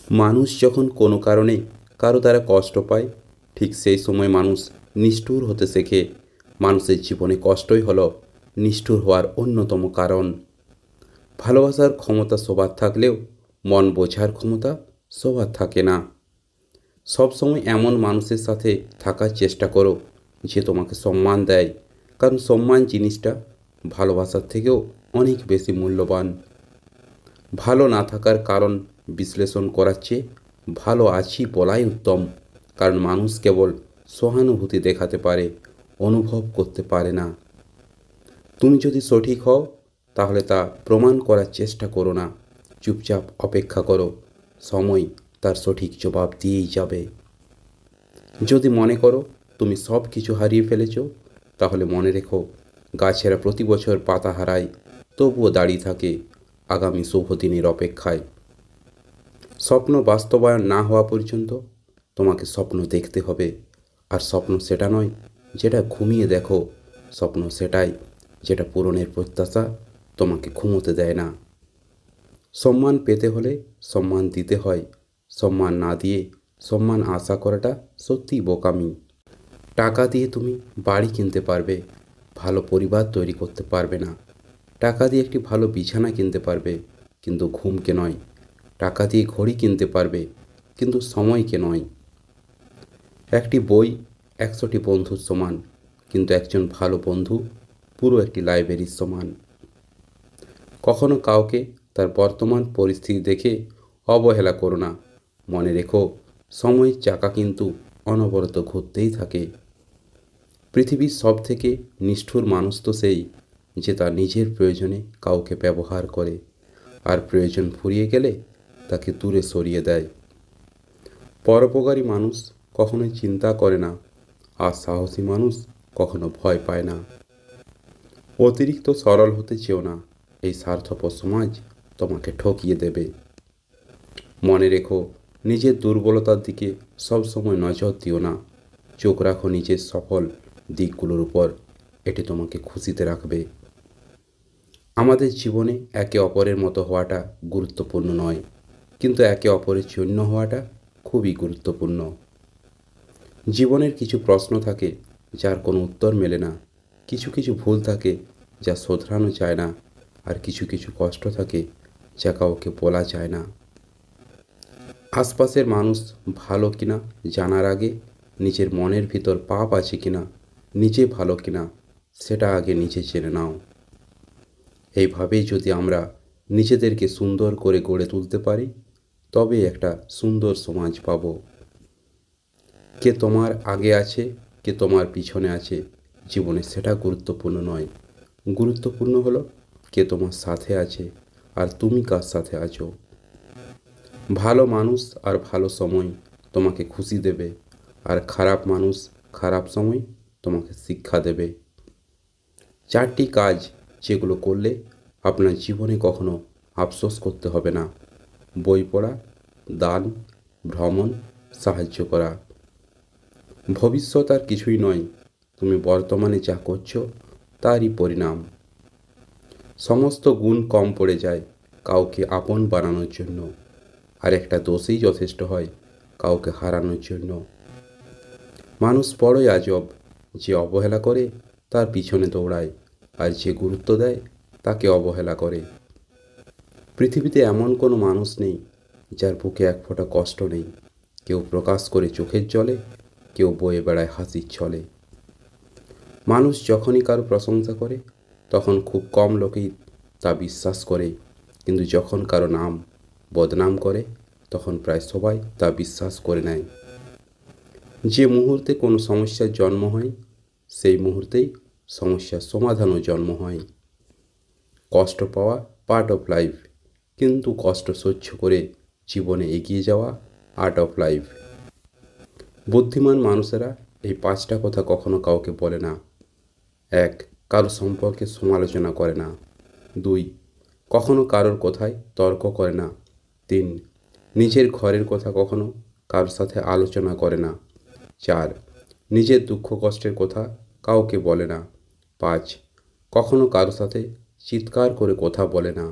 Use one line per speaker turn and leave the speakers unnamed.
মানুষ যখন কোনো কারণে কারো দ্বারা কষ্ট পায়, ঠিক সেই সময় মানুষ নিষ্ঠুর হতে শেখে। মানুষের জীবনে কষ্টই হলো নিষ্ঠুর হওয়ার অন্যতম কারণ। ভালোবাসার ক্ষমতা সবার থাকলেও মন বোঝার ক্ষমতা সবার থাকে না। সবসময় এমন মানুষের সাথে থাকার চেষ্টা করো যে তোমাকে সম্মান দেয়, কারণ সম্মান জিনিসটা ভালোবাসার থেকেও অনেক বেশি মূল্যবান। ভালো না থাকার কারণ বিশ্লেষণ করার চেয়ে ভালো আছি বলাই উত্তম, কারণ মানুষ কেবল সহানুভূতি দেখাতে পারে, অনুভব করতে পারে না। তুমি যদি সঠিক হও তাহলে তা প্রমাণ করার চেষ্টা করো না, চুপচাপ অপেক্ষা করো, সময় তার সঠিক জবাব দিয়েই যাবে। যদি মনে করো তুমি সব কিছু হারিয়ে ফেলেছ, তাহলে মনে রেখো গাছেরা প্রতি বছর পাতা হারায়, তবুও দাঁড়িয়ে থাকে আগামী শুভ দিনের অপেক্ষায়। স্বপ্ন বাস্তবায়ন না হওয়া পর্যন্ত তোমাকে স্বপ্ন দেখতে হবে। আর স্বপ্ন সেটা নয় যেটা ঘুমিয়ে দেখো, স্বপ্ন সেটাই যেটা পূরণের প্রত্যাশা তোমাকে ঘুমোতে দেয় না। সম্মান পেতে হলে সম্মান দিতে হয়, সম্মান না দিয়ে সম্মান আশা করাটা সত্যিই বোকামি। টাকা দিয়ে তুমি বাড়ি কিনতে পারবে, ভালো পরিবার তৈরি করতে পারবে না। টাকা দিয়ে একটি ভালো বিছানা কিনতে পারবে, কিন্তু ঘুমকে নয়। টাকা দিয়ে ঘড়ি কিনতে পারবে, কিন্তু সময়কে নয়। একটি বই 100টি বন্ধুর সমান, কিন্তু একজন ভালো বন্ধু পুরো একটি লাইব্রেরির সমান। কখনো কাউকে তার বর্তমান পরিস্থিতি দেখে অবহেলা করো না। মনে রেখো সময়ের চাকা কিন্তু অনবরত ঘুরতেই থাকে। পৃথিবীর সব থেকে নিষ্ঠুর মানুষ তো সেই যে তার নিজের প্রয়োজনে কাউকে ব্যবহার করে, আর প্রয়োজন ফুরিয়ে গেলে তাকে দূরে সরিয়ে দেয়। পরোপকারী মানুষ কখনোই চিন্তা করে না, আর সাহসী মানুষ কখনো ভয় পায় না। অতিরিক্ত সরল হতে চেও না, এই স্বার্থপর সমাজ তোমাকে ঠকিয়ে দেবে। মনে রেখো নিজের দুর্বলতার দিকে সবসময় নজর দিও না, চোখ রাখো নিজের সফল দিকগুলোর উপর, এটি তোমাকে খুশিতে রাখবে। আমাদের জীবনে একে অপরের মতো হওয়াটা গুরুত্বপূর্ণ নয়, কিন্তু একে অপরের জন্য হওয়াটা খুবই গুরুত্বপূর্ণ। জীবনের কিছু প্রশ্ন থাকে যার কোনো উত্তর মেলে না, কিছু কিছু ভুল থাকে যা শোধরানো যায় না, আর কিছু কিছু কষ্ট থাকে যা কাউকে বলা যায় না। আশপাশের মানুষ ভালো কিনা জানার আগে নিজের মনের ভিতর পাপ আছে কিনা, নিজে ভালো কিনা সেটা আগে নিজে জেনে নাও। এইভাবেই যদি আমরা নিজেদেরকে সুন্দর করে গড়ে তুলতে পারি, তবে একটা সুন্দর সমাজ পাব। কে তোমার আগে আছে, কে তোমার পিছনে আছে জীবনে সেটা গুরুত্বপূর্ণ নয়। গুরুত্বপূর্ণ হলো কে তোমার সাথে আছে আর তুমি কার সাথে আছো। ভালো মানুষ আর ভালো সময় তোমাকে খুশি দেবে, আর খারাপ মানুষ খারাপ সময় তোমাকে শিক্ষা দেবে। 4টি কাজ যেগুলো করলে আপনার জীবনে কখনো আফসোস করতে হবে না: বই পড়া, দান, ভ্রমণ, সাহায্য করা। ভবিষ্যৎ আর কিছুই নয়, তুমি বর্তমানে যা করছো তারই পরিণাম। সমস্ত গুণ কম পড়ে যায় কাউকে আপন বানানোর জন্য, আর একটা দোষেই যথেষ্ট হয় কাউকে হারানোর জন্য। মানুষ বড়ই আজব, যে অবহেলা করে তার পিছনে দৌড়ায়, আর যে গুরুত্ব দেয় তাকে অবহেলা করে। পৃথিবীতে এমন কোনো মানুষ নেই যার বুকে এক ফোঁটা কষ্ট নেই। কেউ প্রকাশ করে চোখের জলে, কেউ বয়ে বেড়ায় হাসির ছলে। মানুষ যখনই কারো প্রশংসা করে তখন খুব কম লোকেই তা বিশ্বাস করে, কিন্তু যখন কারো নাম বদনাম করে তখন প্রায় সবাই তা বিশ্বাস করে নেয়। যে মুহূর্তে কোনো সমস্যার জন্ম হয়, সেই মুহূর্তেই সমস্যার সমাধানও জন্ম হয়। কষ্ট পাওয়া পার্ট অফ লাইফ, কিন্তু কষ্ট সহ্য করে জীবনে এগিয়ে যাওয়া আর্ট অফ লাইফ। বুদ্ধিমান মানুষেরা এই 5টা কথা কখনো কাউকে বলে না। 1. কারো সম্পর্কে সমালোচনা করে না। 2. কখনো কারোর কথায় তর্ক করে না। 3. নিজের ঘরের কথা কখনো কারোর সাথে আলোচনা করে না। 4. নিজের দুঃখ কষ্টের কথা কাউকে বলে না। 5. কখনো কারোর সাথে চিৎকার করে কথা বলে না।